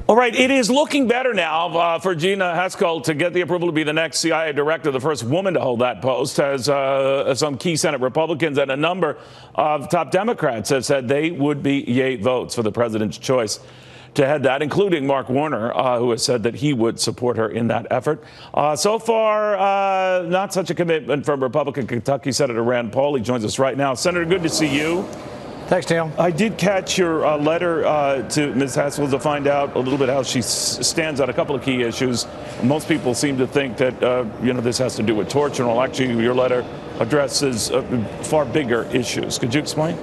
All right, it is looking better now for Gina Haspel to get the approval to be the next CIA director, the first woman to hold that post, as some key Senate Republicans and a number of top Democrats have said they would be yay votes for the president's choice to head that, including Mark Warner, who has said that he would support her in that effort. So far, not such a commitment from Republican Kentucky Senator Rand Paul. He joins us right now. Senator, good to see you. Thanks, Neil. I did catch your letter to Ms. Haspel to find out a little bit how she stands on a couple of key issues. Most people seem to think that, this has to do with torture. Well, actually, your letter addresses far bigger issues. Could you explain?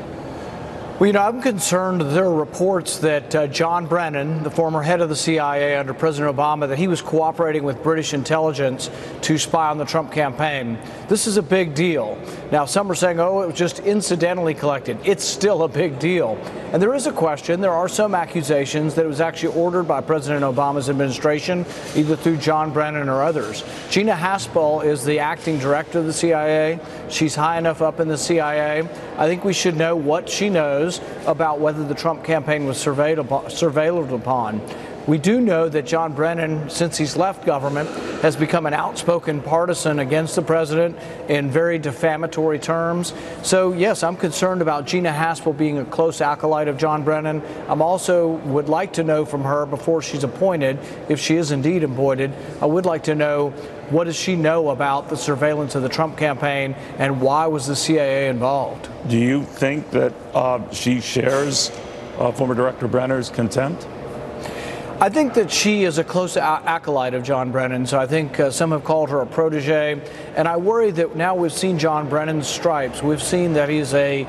Well, I'm concerned that there are reports that John Brennan, the former head of the CIA under President Obama, that he was cooperating with British intelligence to spy on the Trump campaign. This is a big deal. Now, some are saying, oh, it was just incidentally collected. It's still a big deal. And there is a question. There are some accusations that it was actually ordered by President Obama's administration, either through John Brennan or others. Gina Haspel is the acting director of the CIA. She's high enough up in the CIA. I think we should know what she knows about whether the Trump campaign was surveilled upon. We do know that John Brennan, since he's left government, has become an outspoken partisan against the president in very defamatory terms. So, yes, I'm concerned about Gina Haspel being a close acolyte of John Brennan. I'm also would like to know from her before she's appointed, if she is indeed appointed, I would like to know what does she know about the surveillance of the Trump campaign and why was the CIA involved? Do you think that she shares former Director Brenner's contempt? I think that she is a close acolyte of John Brennan, so I think some have called her a protege. And I worry that now we've seen John Brennan's stripes. We've seen that he's a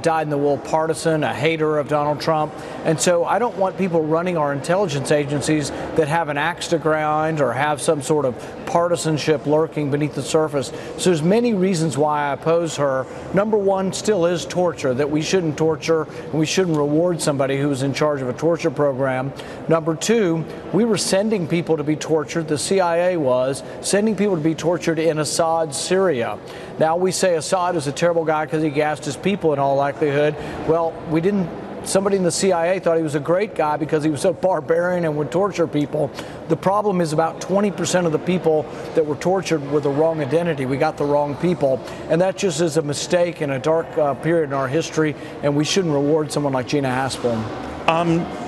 dyed-in-the-wool partisan, a hater of Donald Trump. And so I don't want people running our intelligence agencies that have an axe to grind or have some sort of partisanship lurking beneath the surface. So there's many reasons why I oppose her. Number one still is torture, that we shouldn't torture and we shouldn't reward somebody who's in charge of a torture program. Number two, we were sending people to be tortured. The CIA was sending people to be tortured in Assad's Syria. Now we say Assad is a terrible guy because he gassed his people in all likelihood. Well, we didn't. Somebody in the CIA thought he was a great guy because he was so barbarian and would torture people. The problem is about 20% of the people that were tortured were the wrong identity. We got the wrong people. And that just is a mistake in a dark period in our history, and we shouldn't reward someone like Gina Haspel.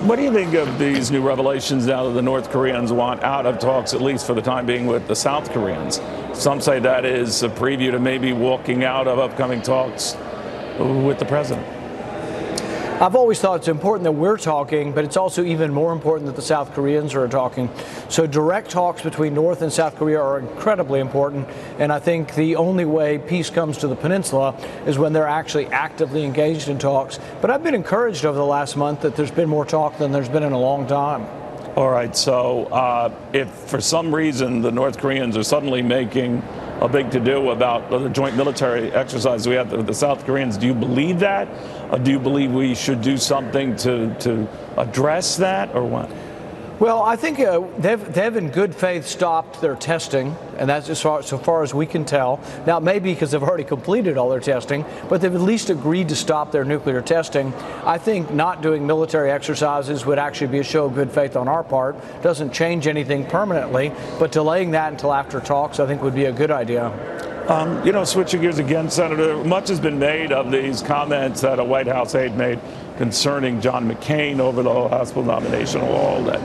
What do you think of these new revelations now that the North Koreans want out of talks, at least for the time being, with the South Koreans? Some say that is a preview to maybe walking out of upcoming talks with the president. I've always thought it's important that we're talking, but it's also even more important that the South Koreans are talking. So direct talks between North and South Korea are incredibly important, and I think the only way peace comes to the peninsula is when they're actually actively engaged in talks. But I've been encouraged over the last month that there's been more talk than there's been in a long time. All right, so if for some reason the North Koreans are suddenly making a big to-do about the joint military exercise we have with the South Koreans, do you believe that? Or do you believe we should do something to address that, or what? Well, I think they've in good faith stopped their testing, and that's so far as we can tell. Now, maybe because they've already completed all their testing, but they've at least agreed to stop their nuclear testing. I think not doing military exercises would actually be a show of good faith on our part. Doesn't change anything permanently, but delaying that until after talks, I think, would be a good idea. Switching gears again, Senator, much has been made of these comments that a White House aide made concerning John McCain over the whole Haspel nomination wall, that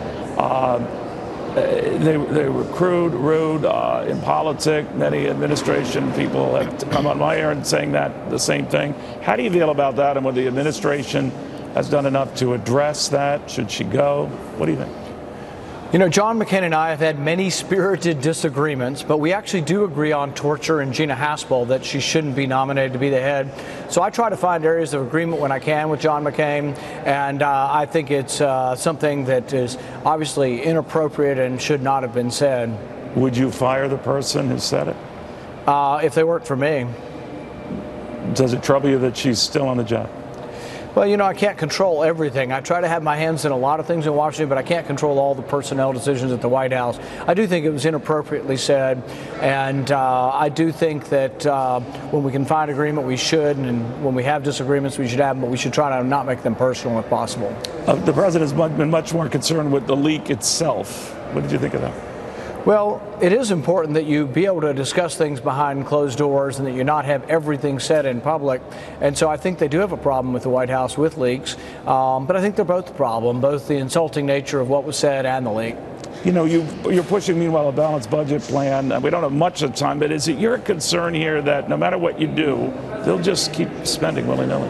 they were crude, rude, impolitic. Many administration people have come on my errand saying that the same thing. How do you feel about that, and whether the administration has done enough to address that? Should she go? What do you think? John McCain and I have had many spirited disagreements, but we actually do agree on torture and Gina Haspel, that she shouldn't be nominated to be the head. So I try to find areas of agreement when I can with John McCain, and I think it's something that is obviously inappropriate and should not have been said. Would you fire the person who said it? If they weren't for me. Does it trouble you that she's still on the job? Well, you know, I can't control everything. I try to have my hands in a lot of things in Washington, but I can't control all the personnel decisions at the White House. I do think it was inappropriately said, and I do think that when we can find agreement, we should, and when we have disagreements, we should have them, but we should try to not make them personal if possible. The president's been much more concerned with the leak itself. What did you think of that? Well, it is important that you be able to discuss things behind closed doors and that you not have everything said in public. And so I think they do have a problem with the White House with leaks. But I think they're both the problem, both the insulting nature of what was said and the leak. You know, you're pushing, meanwhile, a balanced budget plan. We don't have much of time, but is it your concern here that no matter what you do, they'll just keep spending willy-nilly?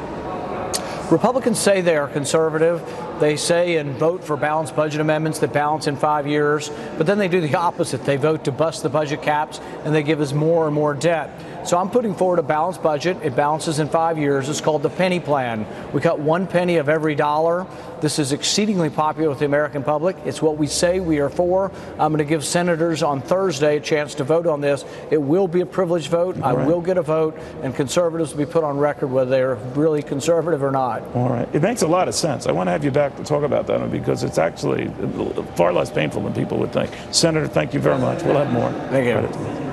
Republicans say they are conservative. They say and vote for balanced budget amendments that balance in 5 years, but then they do the opposite. They vote to bust the budget caps, and they give us more and more debt. So I'm putting forward a balanced budget. It balances in 5 years. It's called the penny plan. We cut 1 penny of every dollar. This is exceedingly popular with the American public. It's what we say we are for. I'm going to give senators on Thursday a chance to vote on this. It will be a privileged vote. I will get a vote, and conservatives will be put on record whether they're really conservative or not. All right. It makes a lot of sense. I want to have you back to talk about that because it's actually far less painful than people would think. Senator, thank you very much. We'll have more. Thank you.